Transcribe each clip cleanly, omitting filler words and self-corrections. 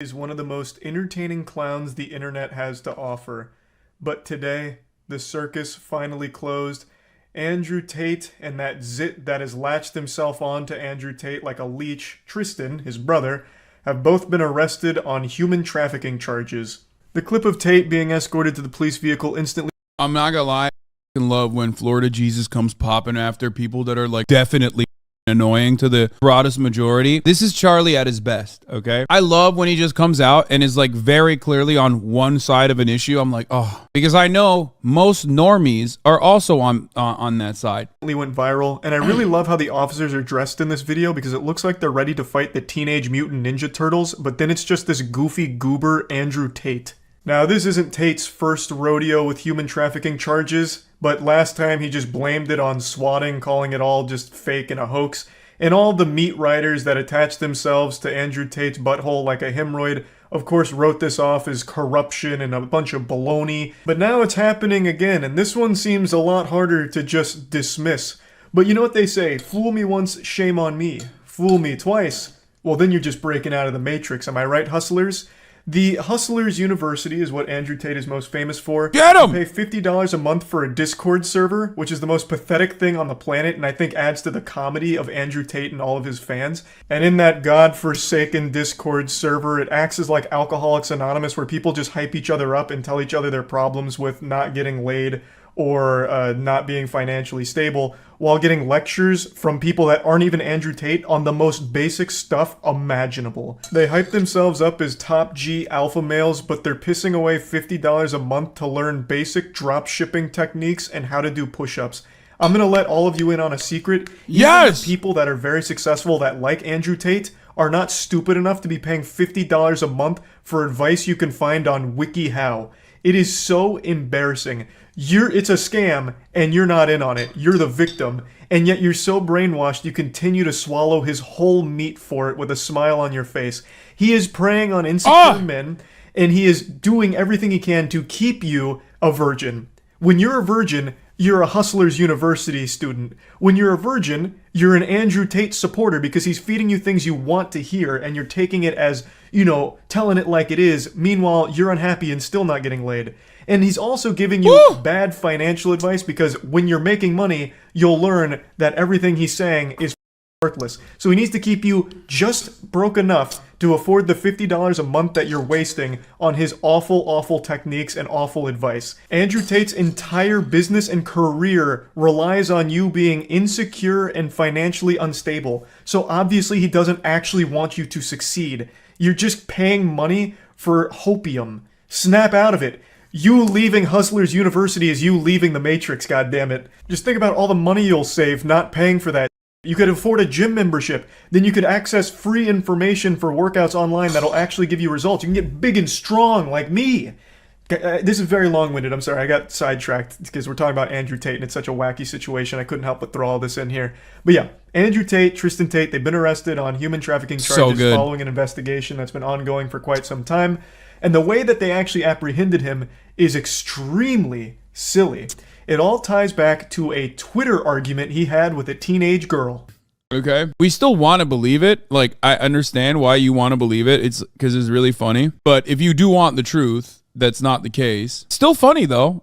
Is one of the most entertaining clowns the internet has to offer. But today, the circus finally closed. Andrew Tate and that zit that has latched himself on to Andrew Tate like a leech, Tristan, his brother, have both been arrested on human trafficking charges. The clip of Tate being escorted to the police vehicle instantly. I'm not gonna lie, I love when Florida Jesus comes popping after people that are like definitely annoying to the broadest majority. This is Charlie at his best, okay? I love when he just comes out and is like very clearly on one side of an issue. I'm like, oh, because I know most normies are also on that side. Went viral, and I really love how the officers are dressed in this video because it looks like they're ready to fight the Teenage Mutant Ninja Turtles, but then it's just this goofy goober Andrew Tate. Now, this isn't Tate's first rodeo with human trafficking charges, but last time he just blamed it on swatting, calling it all just fake and a hoax. And all the meat riders that attached themselves to Andrew Tate's butthole like a hemorrhoid, of course, wrote this off as corruption and a bunch of baloney. But now it's happening again, and this one seems a lot harder to just dismiss. But you know what they say, fool me once, shame on me. Fool me twice, well then you're just breaking out of the matrix, am I right, hustlers? The Hustlers University is what Andrew Tate is most famous for. Get him! You pay $50 a month for a Discord server, which is the most pathetic thing on the planet, and I think adds to the comedy of Andrew Tate and all of his fans. And in that godforsaken Discord server, it acts as like Alcoholics Anonymous, where people just hype each other up and tell each other their problems with not getting laid or not being financially stable, while getting lectures from people that aren't even Andrew Tate on the most basic stuff imaginable. They hype themselves up as top G alpha males, but they're pissing away $50 a month to learn basic drop shipping techniques and how to do push-ups. I'm gonna let all of you in on a secret. Yes! Even the people that are very successful that like Andrew Tate are not stupid enough to be paying $50 a month for advice you can find on WikiHow. It is so embarrassing. It's a scam, and you're not in on it. You're the victim, and yet you're so brainwashed you continue to swallow his whole meat for it with a smile on your face. He is preying on insecure men, and he is doing everything he can to keep you a virgin. When you're a virgin, you're a Hustlers University student. When you're a virgin, you're an Andrew Tate supporter because he's feeding you things you want to hear, and you're taking it as, you know, telling it like it is. Meanwhile, you're unhappy and still not getting laid. And he's also giving you bad financial advice because when you're making money, you'll learn that everything he's saying is worthless. So he needs to keep you just broke enough to afford the $50 a month that you're wasting on his awful, awful techniques and awful advice. Andrew Tate's entire business and career relies on you being insecure and financially unstable. So obviously he doesn't actually want you to succeed. You're just paying money for hopium. Snap out of it. You leaving Hustlers University is you leaving the Matrix, goddammit. Just think about all the money you'll save not paying for that. You could afford a gym membership. Then you could access free information for workouts online that'll actually give you results. You can get big and strong like me. This is very long-winded. I'm sorry. I got sidetracked because we're talking about Andrew Tate and it's such a wacky situation. I couldn't help but throw all this in here. But yeah, Andrew Tate, Tristan Tate, they've been arrested on human trafficking charges following an investigation that's been ongoing for quite some time. And the way that they actually apprehended him is extremely silly. It all ties back to a Twitter argument he had with a teenage girl. Okay. We still want to believe it. Like, I understand why you want to believe it. It's because it's really funny. But if you do want the truth, that's not the case. Still funny, though.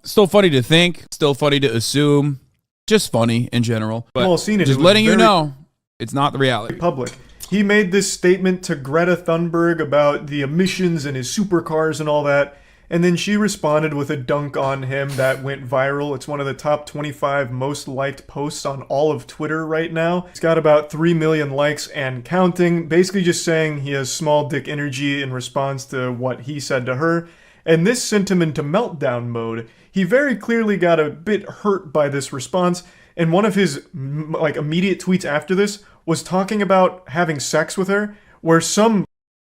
Still funny to think. Still funny to assume. Just funny in general. But well, seen it. Just letting you know, it's not the reality. Public. He made this statement to Greta Thunberg about the emissions and his supercars and all that, and then she responded with a dunk on him that went viral. It's one of the top 25 most liked posts on all of Twitter right now. It's got about 3 million likes and counting, basically just saying he has small dick energy in response to what he said to her, and this sent him into meltdown mode. He very clearly got a bit hurt by this response, and one of his immediate tweets after this was talking about having sex with her, where some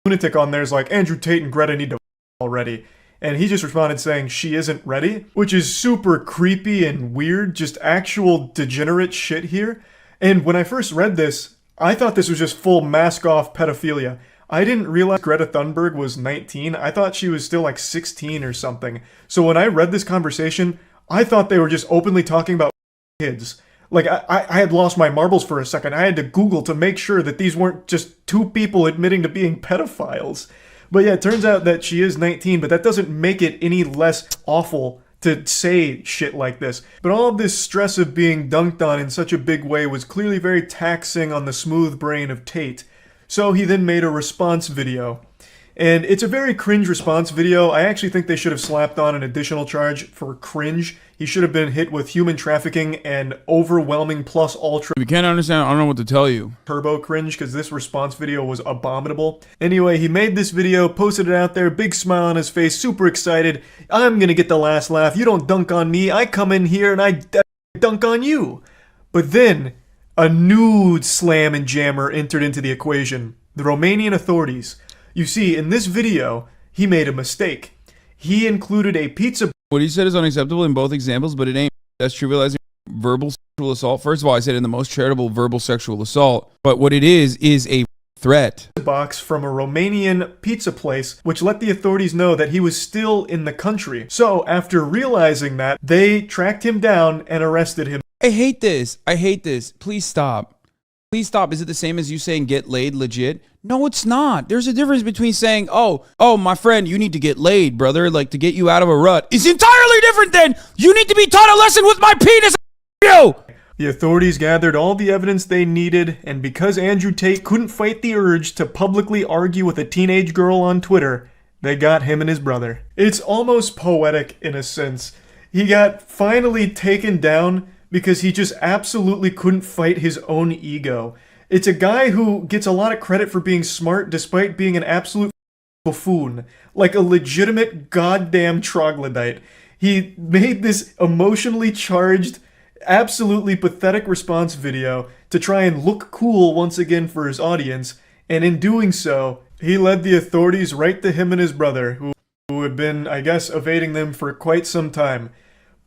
lunatic on there is like, Andrew Tate and Greta need to already. And he just responded saying she isn't ready, which is super creepy and weird, just actual degenerate shit here. And when I first read this, I thought this was just full mask-off pedophilia. I didn't realize Greta Thunberg was 19. I thought she was still like 16 or something. So when I read this conversation, I thought they were just openly talking about kids. Like, I had lost my marbles for a second. I had to Google to make sure that these weren't just two people admitting to being pedophiles. But yeah, it turns out that she is 19, but that doesn't make it any less awful to say shit like this. But all of this stress of being dunked on in such a big way was clearly very taxing on the smooth brain of Tate. So he then made a response video. And it's a very cringe response video. I actually think they should have slapped on an additional charge for cringe. He should have been hit with human trafficking and overwhelming plus ultra. If you can't understand, I don't know what to tell you. Turbo cringe, because this response video was abominable. Anyway, he made this video, posted it out there, big smile on his face, super excited. I'm gonna get the last laugh. You don't dunk on me. I come in here and I dunk on you. But then, a new slam and jammer entered into the equation. The Romanian authorities. You see, in this video, he made a mistake. He included a pizza. What he said is unacceptable in both examples, but it ain't. That's trivializing verbal sexual assault. First of all, I said in the most charitable verbal sexual assault, but what it is a threat. Box from a Romanian pizza place, which let the authorities know that he was still in the country. So, after realizing that, they tracked him down and arrested him. I hate this. I hate this. Please stop. Please stop. Is it the same as you saying get laid legit? No, it's not. There's a difference between saying, oh, my friend, you need to get laid, brother, like to get you out of a rut. It's entirely different than you need to be taught a lesson with my penis. You. The authorities gathered all the evidence they needed, and because Andrew Tate couldn't fight the urge to publicly argue with a teenage girl on Twitter, they got him and his brother. It's almost poetic in a sense. He got finally taken down because he just absolutely couldn't fight his own ego. It's a guy who gets a lot of credit for being smart despite being an absolute buffoon, like a legitimate goddamn troglodyte. He made this emotionally charged, absolutely pathetic response video to try and look cool once again for his audience, and in doing so, he led the authorities right to him and his brother, who had been, I guess, evading them for quite some time.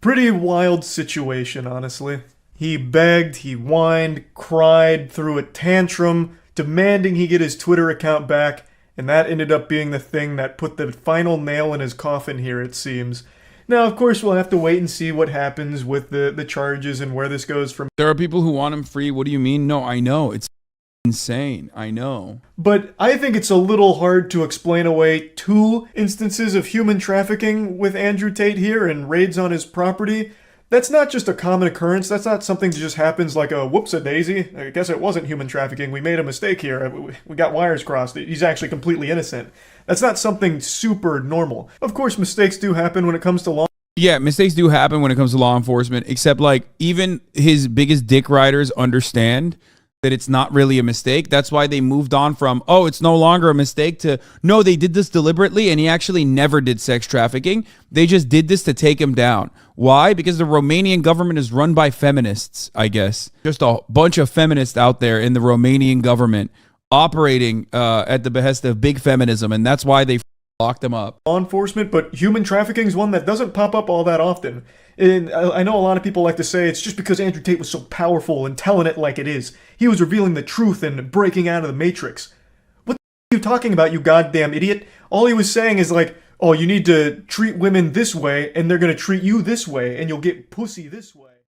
Pretty wild situation, honestly. He begged, he whined, cried, threw a tantrum, demanding he get his Twitter account back, and that ended up being the thing that put the final nail in his coffin here, it seems. Now, of course, we'll have to wait and see what happens with the charges and where this goes from. There are people who want him free. What do you mean? No, I know. It's insane. I know. But I think it's a little hard to explain away 2 instances of human trafficking with Andrew Tate here and raids on his property. That's not just a common occurrence. That's not something that just happens like a whoops-a-daisy. I guess it wasn't human trafficking. We made a mistake here. We got wires crossed. He's actually completely innocent. That's not something super normal. Of course, mistakes do happen when it comes to law. Yeah, mistakes do happen when it comes to law enforcement, except like even his biggest dick riders understand that it's not really a mistake. That's why they moved on from, oh, it's no longer a mistake to, no, they did this deliberately and he actually never did sex trafficking. They just did this to take him down. Why? Because the Romanian government is run by feminists, I guess. Just a bunch of feminists out there in the Romanian government operating at the behest of big feminism, and that's why they locked him up. Law enforcement, but human trafficking is one that doesn't pop up all that often. And I know a lot of people like to say it's just because Andrew Tate was so powerful and telling it like it is. He was revealing the truth and breaking out of the matrix. What the are you talking about, you goddamn idiot? All he was saying is like, oh, you need to treat women this way and they're gonna treat you this way and you'll get pussy this way.